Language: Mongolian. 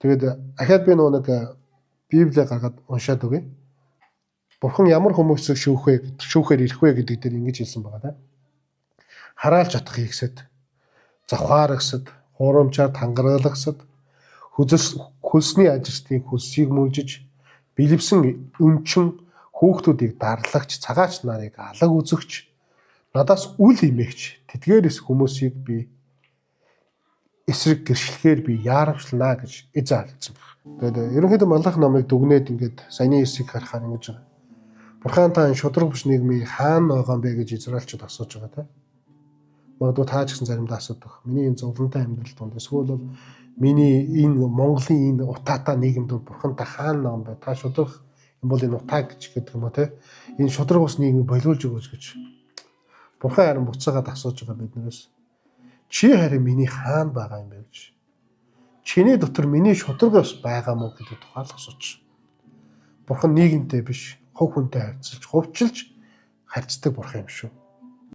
Тэгээд ахаад би нэг Библийг гаргаад уншаад өгье. Бурхан ямар хүмүүсийг шүүхээр ирэх вэ гэдэг дээр ингэж хэлсэн байгаа да. Хараалж атах хийгсэд, завхаарагсад, хуурамчаар тангараглагсад, хөлсний ажилтныг хөлсийг мүжиж, билевсэн өмчин хүүхдүүдийг дарлагч, цагаач нарыг алаг үзэгч, надаас үл имэгч, тэдгээрээс хүмүүсийг би эсрэг гэрчлэхээр би яарамшлана гэж эзэн алдсан байна. Тэгээд ерөнхийдөө Малах номыг дүгнээд ингээд саяны хэсгийг харахаар ингэж байгаа. Бурхан та энэ шудраг бүс нийгмийн хаана байгаа юм бэ гэж израильчууд асууж байгаа те. Магадгүй таа ч гэсэн заримдаа асуудаг. Миний энэ зовлонтой амьдрал донд эсвэл бол миний энэ Монголын энэ утаатай нийгэмд бурхан та хаана байгаа юм бэ? Та шудраг юм бол энэ утаа гэж гэдэг юм уу те. Энэ шудраг бүс нийгмийг болиулж өгөөч гэж. Бурхан харин буцаагаад асууж байгаа биднээс. Чи харин миний хаана байгаа юм бэ гэж. Чиний дотор миний шудраг ус байгаа мó гэдэг тухай асууж. Бурхан нийгэмтэй биш, хувь хүнтэй харьцаж, хувьчилж харьцдаг бурхан юм шүү.